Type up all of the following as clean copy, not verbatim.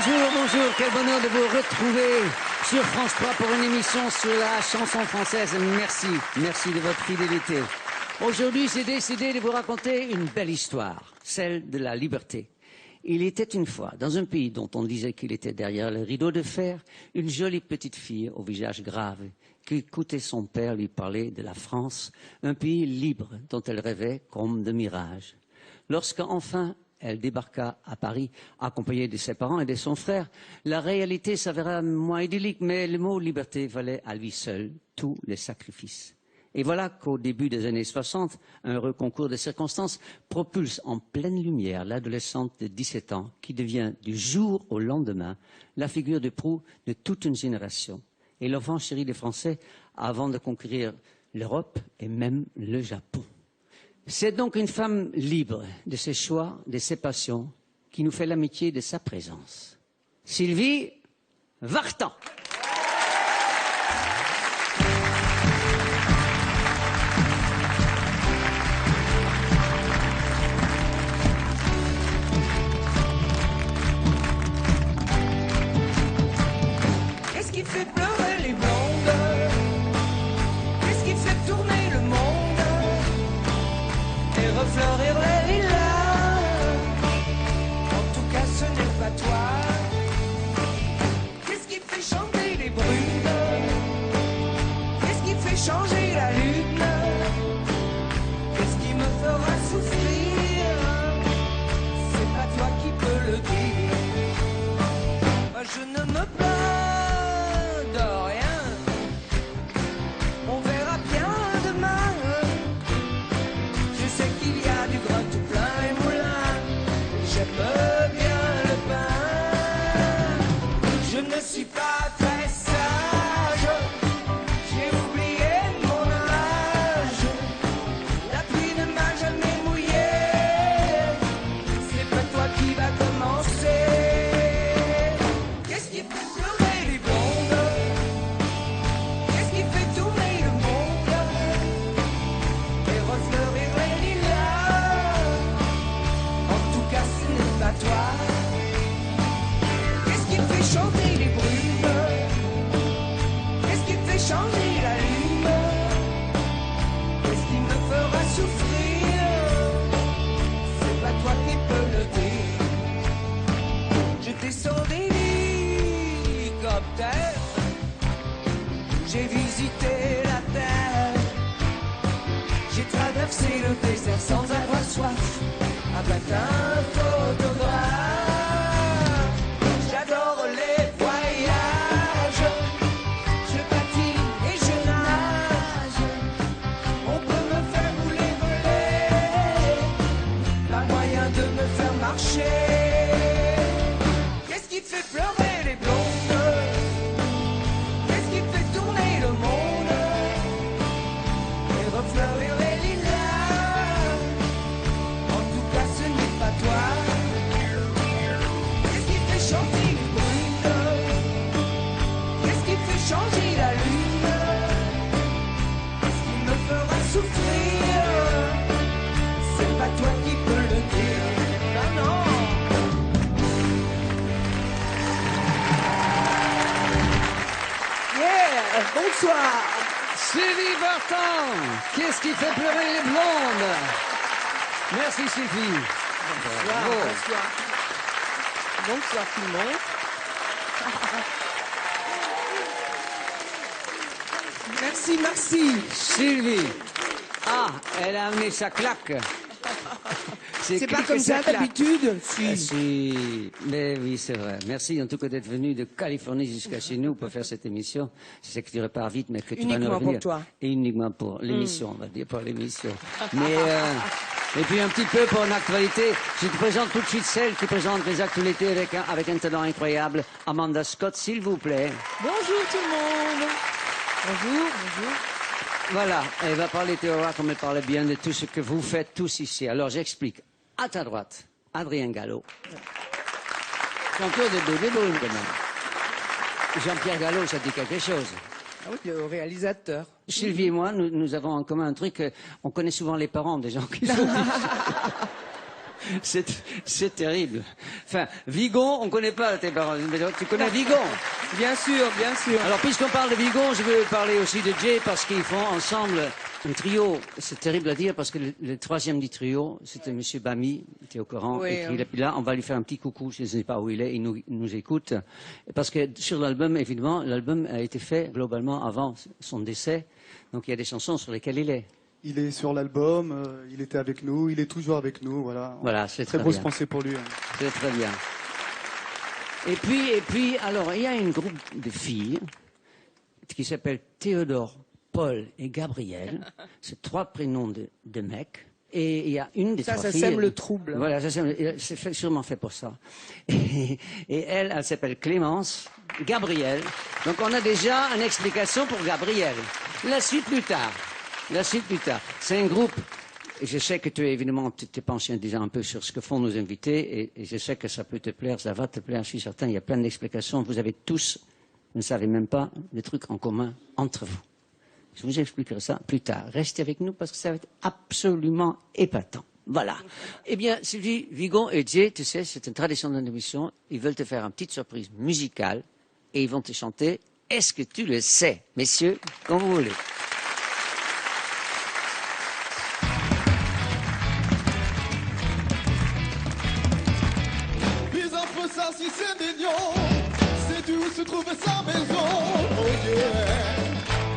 Bonjour, bonjour, quel bonheur de vous retrouver sur France 3 pour une émission sur la chanson française. Merci, merci de votre fidélité. Aujourd'hui, j'ai décidé de vous raconter une belle histoire, celle de la liberté. Il était une fois, dans un pays dont on disait qu'il était derrière le rideau de fer, une jolie petite fille au visage grave qui écoutait son père lui parler de la France, un pays libre dont elle rêvait comme de mirage. Lorsqu'enfin elle débarqua à Paris, accompagnée de ses parents et de son frère, la réalité s'avéra moins idyllique, mais le mot liberté valait à lui seul tous les sacrifices. Et voilà qu'au début des années 60, un heureux concours de circonstances propulse en pleine lumière l'adolescente de 17 ans qui devient du jour au lendemain la figure de proue de toute une génération. Et l'enfant chéri des Français avant de conquérir l'Europe et même le Japon. C'est donc une femme libre de ses choix, de ses passions, qui nous fait l'amitié de sa présence. Sylvie Vartan. Qu'est-ce qui fait pleurer les blondes? Qu'est-ce qui fait tourner le monde? Et refleurir les lilas. En tout cas ce n'est pas toi. Qu'est-ce qui fait chanter les brunes? Qu'est-ce qui fait changer la lune? Qu'est-ce qui me fera souffrir? C'est pas toi qui peux le dire. Moi je ne me plains de rien. On verra bien demain. Je sais qu'il y a du grain tout plein les moulins. J'aime bien le pain. Je ne suis pas très sage. J'ai oublié mon âge. La pluie ne m'a jamais mouillé. C'est pas toi qui va commencer. Qu'est-ce qui fait pleurer les blondes? Qu'est-ce qui fait tourner le monde? Et refleurir les lilas. En tout cas ce n'est pas toi. Qu'est-ce qui fait chanter les brumes? Qu'est-ce qui fait changer la lune? Qu'est-ce qui me fera souffrir? C'est pas toi qui peux le dire. Je descends d'hélicoptère. J'ai visité la terre. J'ai traversé le désert sans avoir soif. Avec un photographe. J'adore les voyages. Je patine et je nage. On peut me faire rouler, voler. Pas moyen de me faire marcher. Qu'est-ce qui fait pleurer les blondes? Qu'est-ce qui fait tourner le monde? Et refleurir les lilas. En tout cas ce n'est pas toi. Qu'est-ce qui fait chanter les brunes? Qu'est-ce qui fait changer la lune? Qu'est-ce qui me fera souffrir? C'est pas toi qui peux le dire. Non, non. Yeah, bonsoir. Sylvie Vartan. Qu'est-ce qui fait pleurer les blondes? Merci Sylvie. Bravo. Bonsoir. Bonsoir tout le monde. Merci, merci. Sylvie. Ah, elle a amené sa claque. C'est pas clic comme et ça claque. d'habitude. Ah, si, mais oui, c'est vrai. Merci en tout cas d'être venu de Californie jusqu'à chez nous pour faire cette émission. Je sais que tu repars vite, mais que tu vas nous Uniquement revenir. pour toi. Et uniquement pour l'émission, on va dire, pour l'émission. Mais, et puis un petit peu pour l'actualité. Je te présente tout de suite celle qui présente les actualités avec un talent incroyable. Amanda Scott, s'il vous plaît. Bonjour tout le monde. Bonjour, bonjour. Voilà, elle va parler théorie comme elle parlait bien de tout ce que vous faites tous ici. Alors j'explique. À ta droite, Adrien Gallo. Chanteur de Bébé Boom, quand même. Jean-Pierre Gallo, ça dit quelque chose. Ah oui, le réalisateur. Sylvie et moi, nous avons en commun un truc, on connaît souvent les parents des gens qui sont C'est terrible. Enfin, Vigon, on ne connaît pas tes paroles. Mais tu connais Vigon? Bien sûr, bien sûr. Alors, puisqu'on parle de Vigon, je veux parler aussi de Jay parce qu'ils font ensemble un trio. C'est terrible à dire parce que le troisième du trio, c'était Monsieur Bami, tu es au courant. Oui, Et puis là, on va lui faire un petit coucou, je ne sais pas où il est, il nous écoute. Parce que sur l'album, évidemment, l'album a été fait globalement avant son décès. Donc il y a des chansons sur lesquelles il est. Il est sur l'album, il était avec nous, il est toujours avec nous, voilà. Voilà, c'est Très très grosse bien. pensée pour lui. C'est très bien. Et puis, alors, il y a un groupe de filles qui s'appelle Théodore, Paul et Gabriel. C'est 3 prénoms de mecs. Et il y a une des Ça 3 filles. sème le trouble. Voilà, c'est sûrement fait pour ça. Et elle s'appelle Clémence, Gabriel. Donc on a déjà une explication pour Gabriel. La suite plus tard. La suite plus tard. C'est un groupe. Et je sais que tu es évidemment, tu t'es penché déjà un peu sur ce que font nos invités, et je sais que ça peut te plaire, ça va te plaire, je suis certain, il y a plein d'explications. Vous avez tous, vous ne savez même pas, des trucs en commun entre vous. Je vous expliquerai ça plus tard. Restez avec nous parce que ça va être absolument épatant. Voilà. Eh bien, Sylvie, Vigon et Jay, tu sais, c'est une tradition de l'émission, ils veulent te faire une petite surprise musicale, et ils vont te chanter « Est-ce que tu le sais ?» Messieurs, comme vous voulez. Puis entre ça, si c'est mignon, c'est où se trouve sa maison. Oh yeah.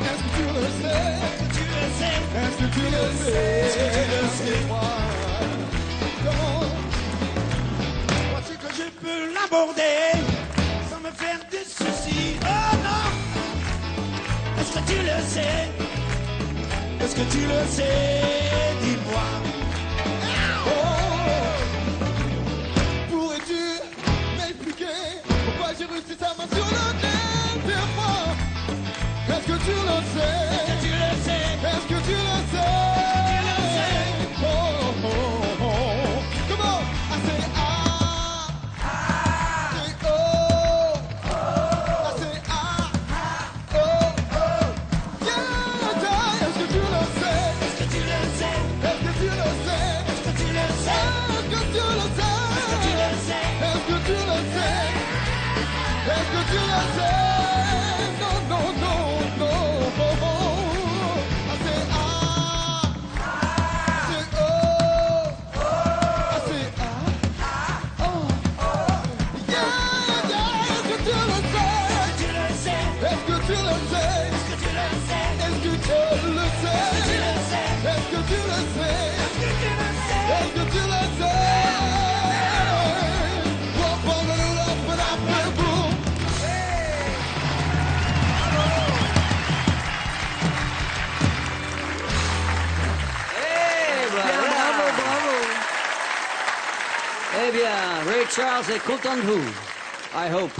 Est-ce que tu le sais? Est-ce que tu le sais? Est-ce que tu le sais? Moi, comment? Crois-tu que je peux l'aborder sans me faire de soucis? Oh non! Est-ce que tu le sais? Est-ce que tu le sais? Dis-moi. Pourrais-tu m'expliquer pourquoi j'ai reçu sa main sur le nez? Dis-moi. Est-ce que tu le sais? Est-ce que tu le sais? Est-ce que tu le sais? Oh, oh, oh, oh. Comment? I say ah. Say oh. I say ah. Oh, oh. Yeah. Est-ce que tu le sais? Est-ce que tu le sais? Est-ce que tu le sais? Est-ce que tu le sais? Est-ce que tu le sais? Est-ce que tu le sais? Est-ce que tu le sais? Est-ce que tu le sais? Non, non, non, non. I say ah. Say oh. I say ah. Oh. Yeah, yeah. Est-ce que tu le sais? Tu le sais? Est-ce que tu le sais? Est-ce que tu le sais? Est-ce que tu le sais? Tu le sais? Est-ce que tu le sais? Est-ce que tu le sais? Est-ce que tu le sais? Pour prendre le love for la peur. Eh voilà. Bravo, bravo. Eh bien, Ray Charles est content de vous. I hope.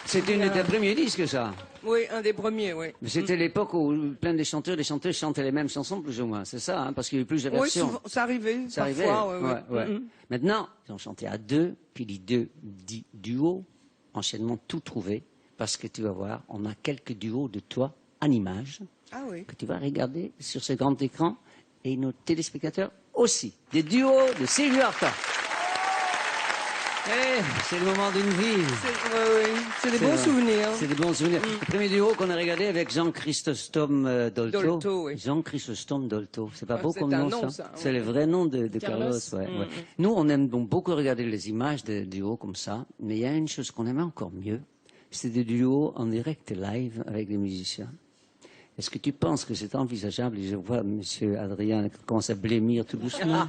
C'est une des premiers disques, ça. Oui, un des premiers, oui. Mais c'était l'époque où plein de chanteurs, des chanteuses chantaient les mêmes chansons, plus ou moins. C'est ça, hein, parce qu'il y a eu plus de Oui, versions. souvent, ça arrivait. Ça arrivait. Parfois, Ouais, ouais. Mhm. Maintenant, ils ont chanté à 2, puis les 2 duos, enchaînement tout trouvé, parce que tu vas voir, on a quelques duos de toi en images Ah oui. que tu vas regarder sur ce grand écran, et nos téléspectateurs aussi. Des duos de Sylvie Vartan. Eh, c'est le moment d'une vie. C'est des C'est bons vrai. souvenirs. C'est des bons souvenirs. Le premier duo qu'on a regardé avec Jean-Chrysostome Dolto. Dolto, oui. Jean-Chrysostome Dolto. C'est pas Ah, beau c'est comme un nom, nom, ça. ça, C'est ouais. le vrai nom de Carlos. Carlos. Ouais, ouais. Nous, on aime donc beaucoup regarder les images de duos comme ça. Mais il y a une chose qu'on aimait encore mieux. C'est des duos en direct live avec des musiciens. Est-ce que tu penses que c'est envisageable? Et je vois Monsieur Adrien qui commence à blêmir tout doucement.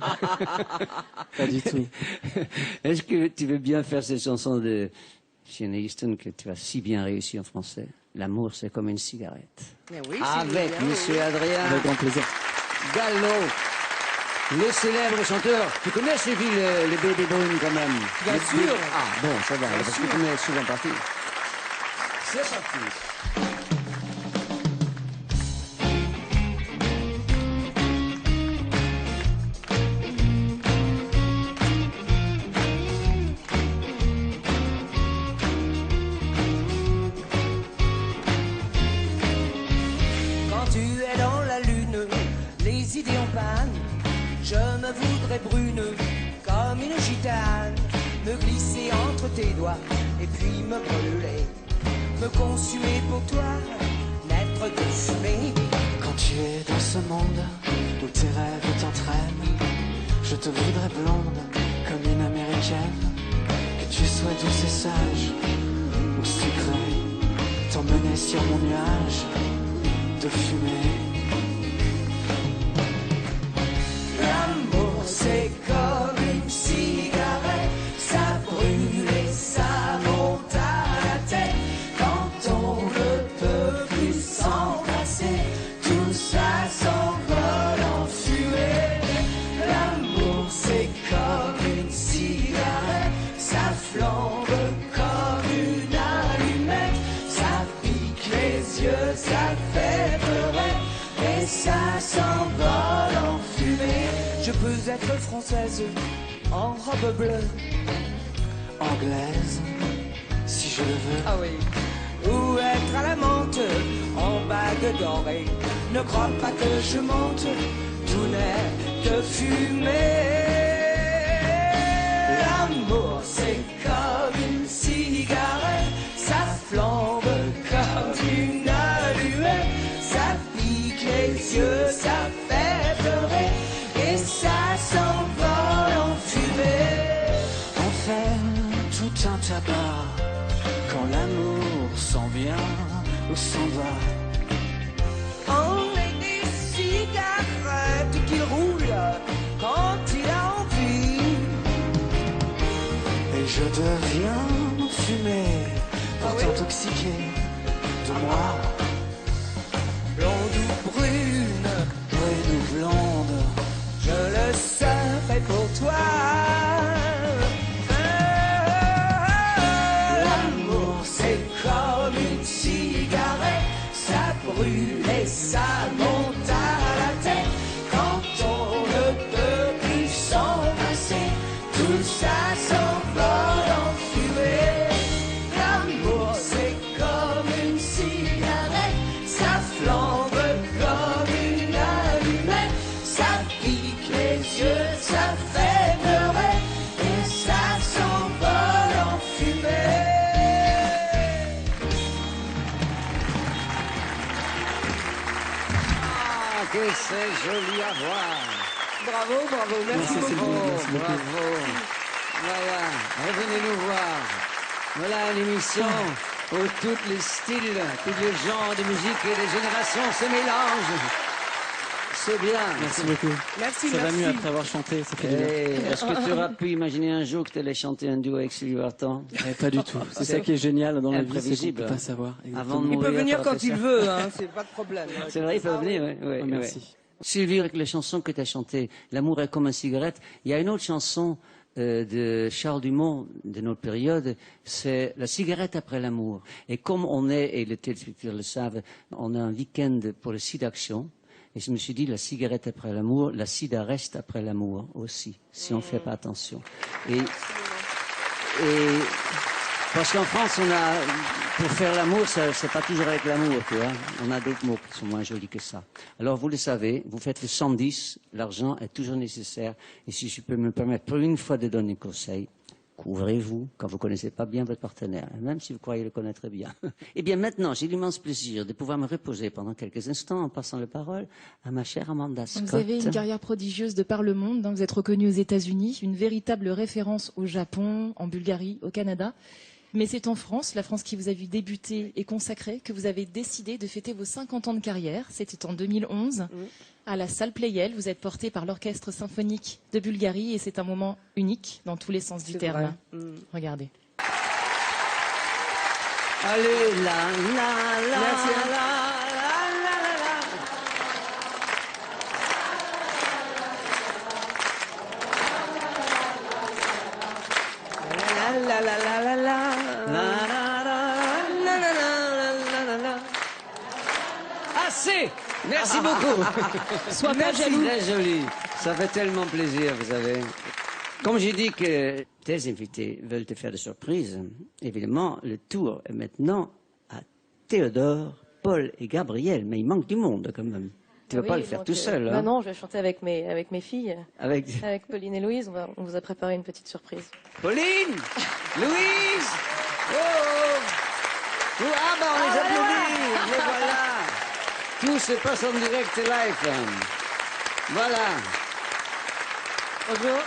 Pas du tout. Est-ce que tu veux bien faire cette chanson de Shane Easton que tu as si bien réussi en français? L'amour, c'est comme une cigarette. Mais oui, Avec Sylvia, Monsieur oui. Adrien Avec grand plaisir. Gallo, le célèbre chanteur. Tu connais Sylvie, le Baby Boom quand même? Bien Le sûr. Baby- Ah bon, ça va, parce que sûr. tu mets souvent parti. C'est parti. Quand tu es dans la lune, les idées en panne, je me voudrais brune comme une gitane, me glisser entre tes doigts et puis me brûler, me consumer pour toi, n'être que fumée. Quand tu es dans ce monde où tes rêves t'entraînent, je te voudrais blonde comme une américaine. Que tu sois douce et sage ou sucrée, t'emmener sur mon nuage de fumée. L'amour c'est comme une cigarette, ça brûle et ça monte à la tête. Quand on ne peut plus s'embrasser, tout ça s'envole en fumée. L'amour c'est comme une cigarette, ça flambe comme une allumette, ça pique les yeux, ça fait pleurer et ça s'envole en fumée. Je peux être française en robe bleue, Anglaise, si je le veux. ah oui, ou être à la menthe en bague dorée. Ne crois pas que je monte, tout n'est que fumée. L'amour c'est comme une cigarette, ça flambe comme une allumette, ça pique les yeux, ça fait pleurer et ça s'envole en fumée. On fait tout un tabac quand l'amour s'en vient ou s'en va. On est des cigarettes qui roulent quand il a envie. Et je deviens fumé pour Ah oui. t'intoxiquer de moi. Blonde ou brune, Brune ou blonde, je le serai pour toi. L'amour c'est comme une cigarette, ça brûle et ça monte à la tête. Quand on ne peut plus s'embrasser, tout ça s'envole en fumée. L'amour c'est comme une cigarette, ça flambe comme une allumette, ça pique les yeux, ça fait pleurer et ça s'envole en fumée. Ah, que c'est joli à voir. Bravo, bravo, merci beaucoup. Bravo. Voilà, revenez nous voir. Voilà une émission où tous les styles, tous les genres de musique et les générations se mélangent. C'est bien. Merci beaucoup. Merci, Ça va merci. mieux après avoir chanté, ça fait du bien. Est-ce que tu auras pu imaginer un jour que tu allais chanter un duo avec Sylvie Vartan? Pas du tout. C'est ça qui est génial dans la vie, c'est qu'on Imprévisible, peut hein. pas savoir. Avant de Il peut mourir, venir t'auras quand fait il ça. veut, hein, c'est pas de problème. C'est vrai, il peut venir, oui. Oh, merci. Sylvie, avec les chansons que tu as chantées, L'amour est comme une cigarette, il y a une autre chanson de Charles Dumont de notre période, c'est La cigarette après l'amour. Et comme on est, et les téléspectateurs le savent, on a un week-end pour le sida action. Et je me suis dit, la cigarette après l'amour, la sida reste après l'amour aussi, si on ne fait pas attention. Et parce qu'en France, on a, pour faire l'amour, c'est pas toujours avec l'amour, tu vois. On a d'autres mots qui sont moins jolis que ça. Alors, vous le savez, vous faites le 110, l'argent est toujours nécessaire. Et si je peux me permettre pour une fois de donner un conseil, couvrez-vous quand vous connaissez pas bien votre partenaire, même si vous croyez le connaître bien. Eh bien, maintenant, j'ai l'immense plaisir de pouvoir me reposer pendant quelques instants en passant la parole à ma chère Amanda Scott. Vous avez une carrière prodigieuse de par le monde. Vous êtes reconnue aux États-Unis, une véritable référence au Japon, en Bulgarie, au Canada. Mais c'est en France, la France qui vous a vu débuter et consacrer, que vous avez décidé de fêter vos 50 ans de carrière. C'était en 2011. À la salle Pleyel, vous êtes porté par l'Orchestre symphonique de Bulgarie et c'est un moment unique dans tous les sens du terme. Regardez. Allez, la, Merci, hein. la, La la la la la la. La la la la la. Assez. Merci beaucoup. Sois pas Merci, jaloux. très joli. Ça fait tellement plaisir, vous savez. Comme j'ai dit que tes invités veulent te faire des surprises, évidemment, le tour est maintenant à Théodore, Paul et Gabriel. Mais il manque du monde quand même. Tu vas Oui, pas le faire donc, tout seul. bah Hein. non, je vais chanter avec mes filles. Avec Avec Pauline et Louise, on vous a préparé une petite surprise. Pauline, Louise. Oh, ah bah on les applaudit. Mais voilà. Tout se passe en direct et live. Voilà. Bonjour.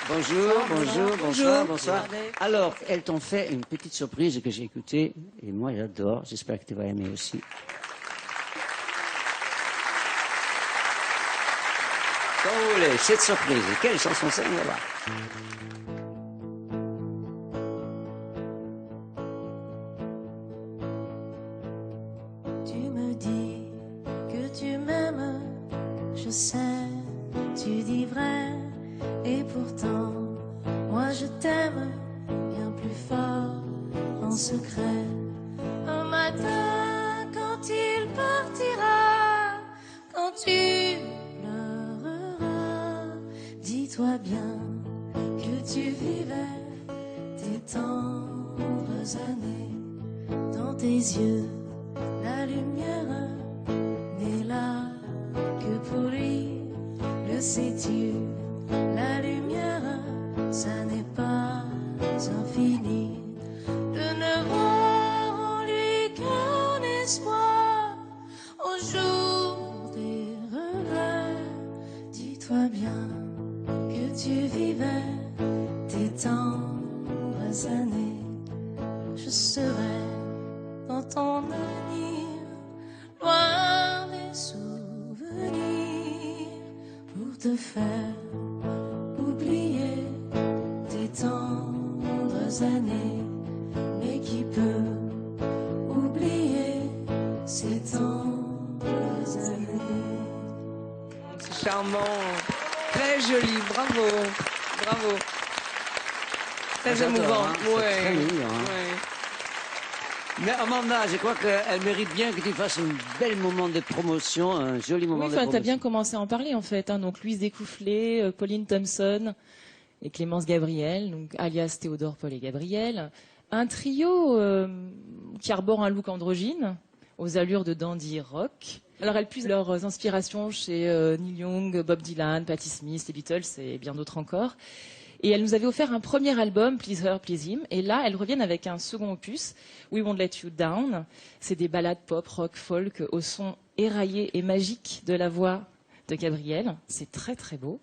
Bonjour, bonjour, bonsoir, bonsoir. Regardez. Alors, elles t'ont fait une petite surprise que j'ai écoutée et moi j'adore. J'espère que tu vas aimer aussi. Quand vous voulez, cette surprise. Quelle chanson c'est? On va voir. Tu me dis que tu m'aimes, je sais, tu dis vrai, et pourtant, moi je t'aime bien plus fort en secret. Un matin, quand il partira, quand tu pleureras, dis-toi bien que tu vivais tes tendres années dans tes yeux. La lumière n'est là que pour lui, le sais-tu? La lumière, ça n'est pas infini. De ne voir en lui qu'un espoir au jour des regrets. Dis-toi bien que tu vivais tes tendres années. Je serai dans ton avenir, loin des souvenirs, pour te faire oublier tes tendres années. Mais qui peut oublier ces tendres années? C'est charmant, très joli, bravo, bravo. Très J'adore, émouvant, hein, c'est ouais. très mignon, hein. Ouais. Mais Amanda, je crois qu'elle mérite bien que tu fasses un bel moment de promotion, un joli moment Oui, de enfin, promotion. t'as bien commencé à en parler en fait. Hein. Donc Louise Découfflé, Pauline Thompson et Clémence Gabriel, donc alias Théodore, Paul et Gabriel. Un trio qui arbore un look androgyne, aux allures de dandy rock. Alors elles puisent leurs inspirations chez Neil Young, Bob Dylan, Patti Smith, les Beatles et bien d'autres encore. Et elles nous avaient offert un premier album, Please Her, Please Him. Et là, elles reviennent avec un second opus, We Won't Let You Down. C'est des ballades pop, rock, folk, au son éraillé et magique de la voix de Gabrielle. C'est très, très beau.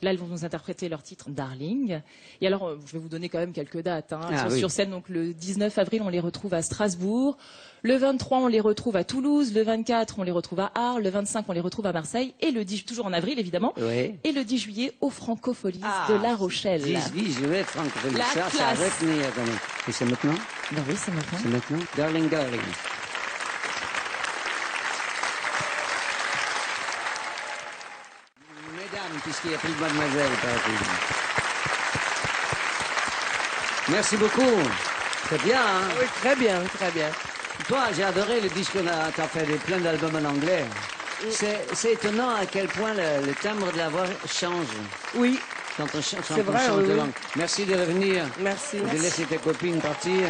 Là, elles vont nous interpréter leur titre Darling. Et alors, je vais vous donner quand même quelques dates. Hein. Elles Ah, sont oui. sur scène. Donc, le 19 avril, on les retrouve à Strasbourg. Le 23, on les retrouve à Toulouse. Le 24, on les retrouve à Arles. Le 25, on les retrouve à Marseille. Et le 10, toujours en avril, évidemment. Oui. Et le 10 juillet, au Francopholies Ah, de La Rochelle. 10 juillet, Franck, La ça classe. à retenir quand même. Et c'est maintenant? Ben oui, c'est maintenant. C'est maintenant? Darling, darling. Mesdames, puisqu'il n'y a plus de mademoiselle, paraît-il. Merci beaucoup. C'est bien, hein? Oui, très bien, très bien. Toi, j'ai adoré le disque qu'on a, t'as fait plein d'albums en anglais. C'est étonnant à quel point le timbre de la voix change Oui, quand on, quand C'est on vrai, chante oui, de oui. langue. Merci de revenir. merci. De laisser tes copines partir.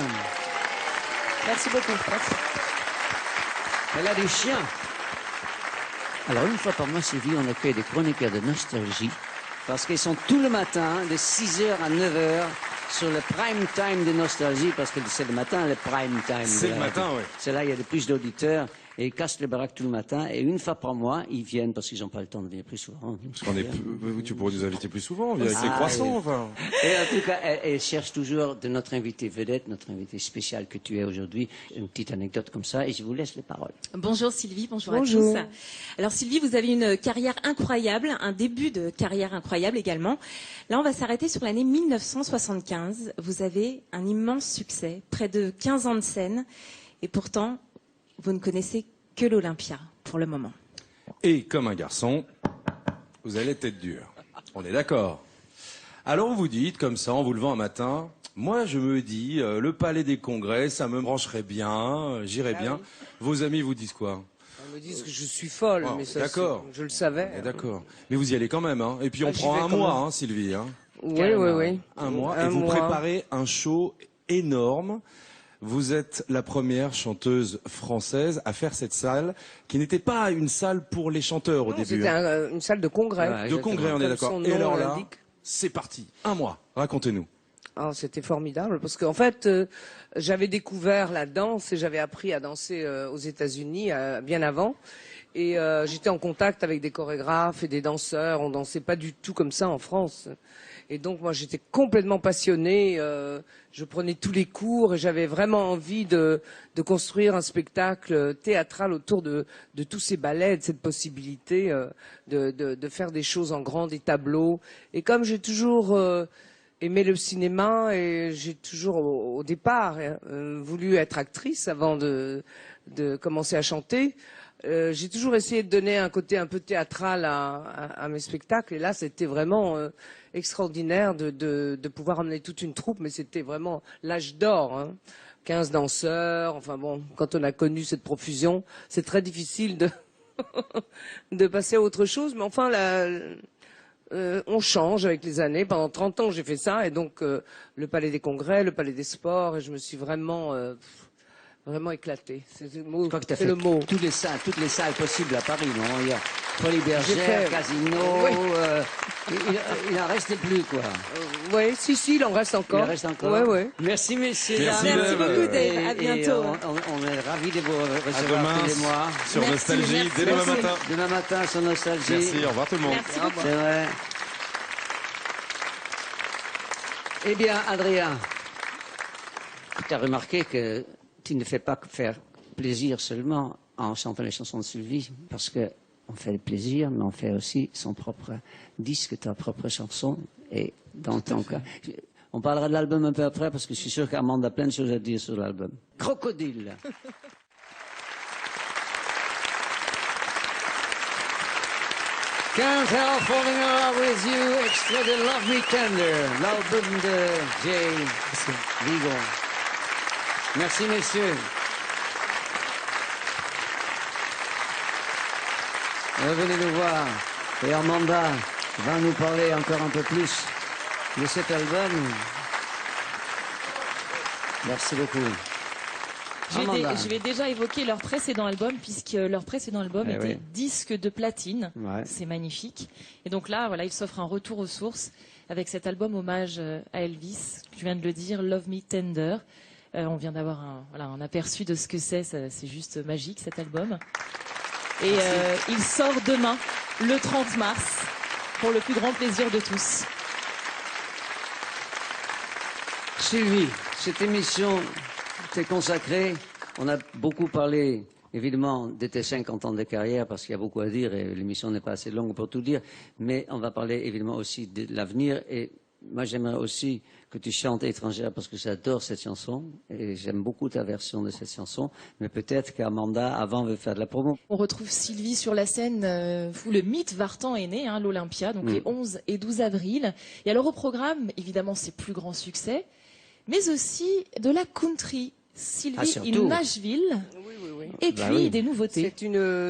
Merci beaucoup. Merci. Elle a du chien. Alors, une fois par mois, Sylvie, on accueille des chroniqueurs de nostalgie parce qu'ils sont tout le matin, de 6h à 9h, sur le prime time de nostalgie, parce que c'est le matin, le prime time. C'est de le la matin, radio. oui. C'est là, il y a le plus d'auditeurs. Et ils cassent les baraques tout le matin. Et une fois par mois, ils viennent parce qu'ils n'ont pas le temps de venir plus souvent. Tu pourrais nous inviter plus souvent, viens avec les Ah, croissants, oui. enfin. Et en tout cas, elle cherche toujours de notre invité vedette, notre invité spécial que tu es aujourd'hui, une petite anecdote comme ça, et je vous laisse les paroles. Bonjour Sylvie, bonjour, Bonjour. à tous. Alors Sylvie, vous avez une carrière incroyable, un début de carrière incroyable également. Là, on va s'arrêter sur l'année 1975. Vous avez un immense succès, près de 15 ans de scène, et pourtant, vous ne connaissez que l'Olympia pour le moment. Et comme un garçon, vous allez tête dure. On est d'accord. Alors vous dites, comme ça, en vous levant un matin, moi je me dis, le palais des congrès, ça me brancherait bien, j'irais bien. oui. Vos amis vous disent quoi? On me dit que je suis folle, Oh, mais ça, d'accord. je le savais. Eh, d'accord. Mais vous y allez quand même, hein. Et puis on Ah, j'y prend vais un quand mois, même. hein, Sylvie. Hein. Oui, oui, oui. Un mois. Un Et vous mois. préparez un show énorme. vous êtes la première chanteuse française à faire cette salle, qui n'était pas une salle pour les chanteurs au Non, début. c'était hein. une salle de congrès. Ouais, De congrès, on est Comme d'accord. son Et nom alors là, l'indique. c'est parti. Un mois. Racontez-nous. Ah, c'était formidable parce qu'en fait, j'avais découvert la danse et j'avais appris à danser aux États-Unis bien avant. Et j'étais en contact avec des chorégraphes et des danseurs. On dansait pas du tout comme ça en France. Et donc moi, j'étais complètement passionnée. Je prenais tous les cours et j'avais vraiment envie de construire un spectacle théâtral autour de tous ces ballets, de cette possibilité de faire des choses en grand, des tableaux. Et comme j'ai toujours aimé le cinéma et j'ai toujours au départ voulu être actrice avant de commencer à chanter. J'ai toujours essayé de donner un côté un peu théâtral à mes spectacles et là c'était vraiment extraordinaire de pouvoir amener toute une troupe, mais c'était vraiment l'âge d'or. Hein. 15 danseurs, enfin bon, quand on a connu cette profusion, c'est très difficile de passer à autre chose, mais enfin on change avec les années. Pendant 30 ans, j'ai fait ça, et donc le Palais des Congrès, le Palais des Sports, et je me suis vraiment éclatée. C'est le mot. Je crois que tu as C'est fait le mot. toutes les salles possibles à Paris, non? Il y a Folies J'ai Bergère, fait- Casino, Oui. il n'en reste plus, quoi. Oui, si, il en reste encore. Il en reste encore. Ouais, ouais. Merci, messieurs. Merci, dames. Merci beaucoup, Dave. À Et bientôt. on est ravis de vous À recevoir demain tous les mois. sur Merci, Nostalgie, merci, dès demain merci. matin. Demain matin sur Nostalgie. Merci, au revoir tout le monde. Merci beaucoup. C'est vrai. Eh bien, Adrien, tu as remarqué que tu ne fais pas que faire plaisir seulement en chantant les chansons de Sylvie, parce que on fait plaisir, mais on fait aussi son propre disque, ta propre chanson. Et dans ton cas, on parlera de l'album un peu après, parce que je suis sûr qu'Armande a plein de choses à dire sur l'album. Crocodile. Can't help falling in love with you, extrait de Love Me Tender, l'album de Jay Vigo. Merci, messieurs. Revenez nous voir. Et Amanda va nous parler encore un peu plus de cet album. Merci beaucoup. Amanda. Je vais déjà évoquer leur précédent album, puisque leur précédent album Eh était oui. disque de platine. Ouais. C'est magnifique. Et donc là, voilà, ils s'offrent un retour aux sources avec cet album hommage à Elvis. Tu viens de le dire, Love Me Tender. On vient d'avoir un aperçu de ce que c'est. C'est juste magique, cet album. Et il sort demain, le 30 mars, pour le plus grand plaisir de tous. Sylvie, cette émission t'est consacrée. On a beaucoup parlé, évidemment, de tes 50 ans de carrière, parce qu'il y a beaucoup à dire et l'émission n'est pas assez longue pour tout dire. Mais on va parler évidemment aussi de l'avenir. Et moi, j'aimerais aussi que tu chantes Étrangère, parce que j'adore cette chanson. Et j'aime beaucoup ta version de cette chanson. Mais peut-être qu'Amanda, avant, veut faire de la promo. On retrouve Sylvie sur la scène où le mythe Vartan est né, l'Olympia, donc les 11 et 12 avril. Et alors au programme, évidemment, ses plus grands succès, mais aussi de la country. Sylvie surtout. in Nashville, Oui. et Bah puis oui. des nouveautés.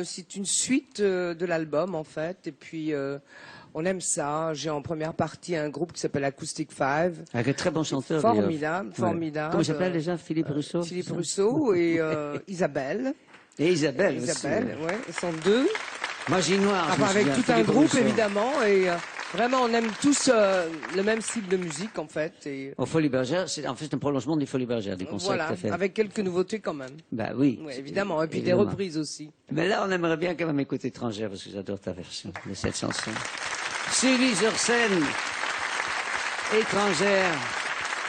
C'est une suite de l'album en fait, et puis on aime ça. J'ai en première partie un groupe qui s'appelle Acoustic Five. Avec un très bon chanteur. Formidable, d'ailleurs. formidable. Comment il s'appelle déjà? Philippe Rousseau? Philippe Rousseau et Isabelle. Et Isabelle. aussi. Isabelle, ouais, ils sont deux. Magie Noire. je Enfin, me avec souviens, tout un Philippe groupe Rousseau. évidemment, et vraiment on aime tous le même style de musique en fait. Et Au Folies Bergère, c'est en fait un prolongement des Folies Bergère, des concerts voilà, que tu as fait. avec quelques nouveautés quand même. Bah oui. Ouais, évidemment, et puis Évidemment. des reprises aussi. Mais là, on aimerait bien quand même écouter Étrangère, parce que j'adore ta version de cette chanson. Sylvie sur scène, Étrangère,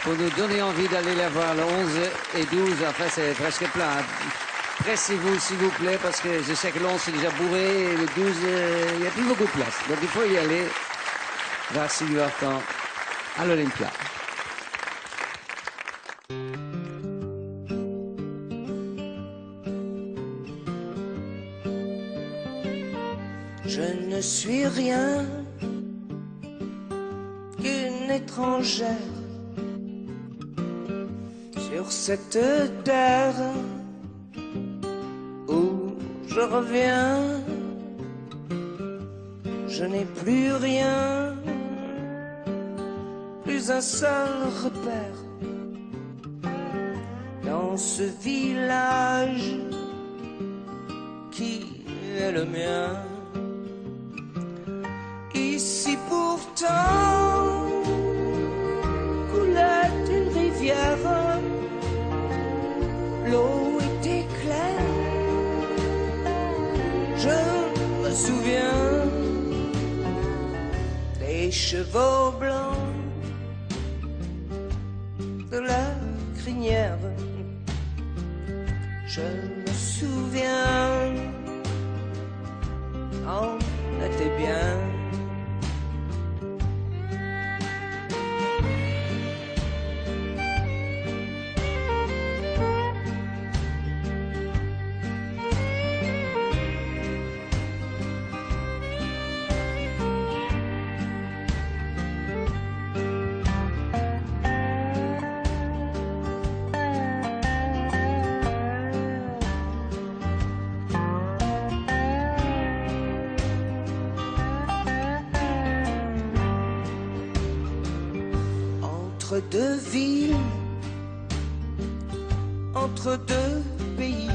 pour nous donner envie d'aller la voir le 11 et 12. Enfin, c'est presque plein. Hein. Pressez-vous, s'il vous plaît, parce que je sais que le 11 c'est déjà bourré, et le 12, il n'y a plus beaucoup de place. Donc il faut y aller vers Sylvie Vartan à l'Olympia. Je ne suis rien qu'une étrangère sur cette terre où je reviens. Je n'ai plus rien, plus un seul repère dans dans ce village qui est le mien. Ici pourtant coulait une rivière, l'eau était claire. Je me souviens des chevaux blancs de la crinière. Je me souviens, on était bien. Entre deux villes, entre deux pays,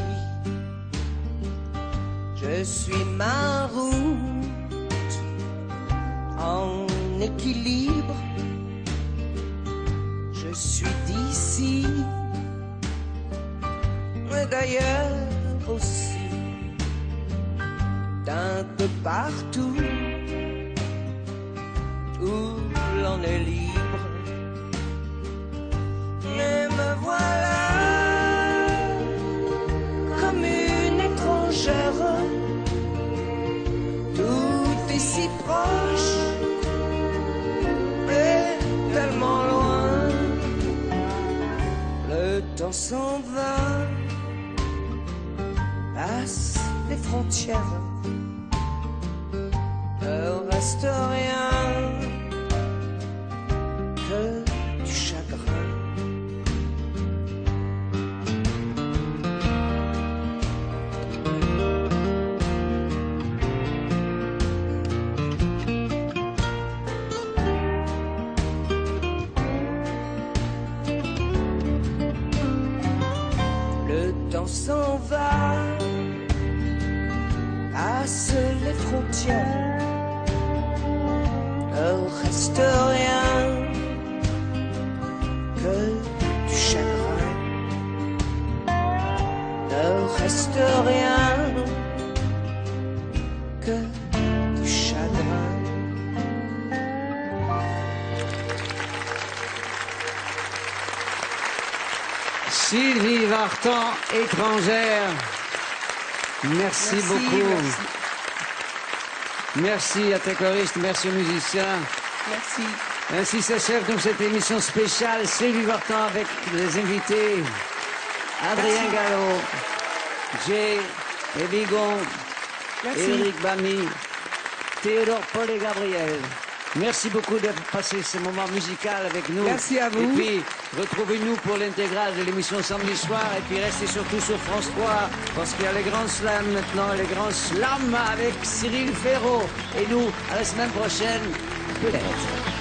je suis ma route en équilibre. Je suis d'ici, mais d'ailleurs aussi, d'un peu partout où l'on est libre. Mais me voilà comme une étrangère. Tout est si proche et tellement loin. Le temps s'en va, passe les frontières. Ne reste rien que du chagrin. S'en va, passe les frontières, ne reste rien que du chagrin, ne reste rien que du chagrin. Sylvie Vartan, étrangère. Merci beaucoup. Merci à tes choristes, merci aux musiciens. Merci. Ainsi s'achève donc cette émission spéciale Sylvie Vartan avec les invités Adrien Gallo, Jay et Vigon, Éric Bamy, Théodore Paul et Gabriel. Merci beaucoup d'avoir passé ce moment musical avec nous. Merci à vous. Et puis, retrouvez-nous pour l'intégrale de l'émission samedi soir. Et puis, restez surtout sur France 3, parce qu'il y a les grands slams maintenant, les grands slams avec Cyril Ferraud. Et nous, à la semaine prochaine, peut-être.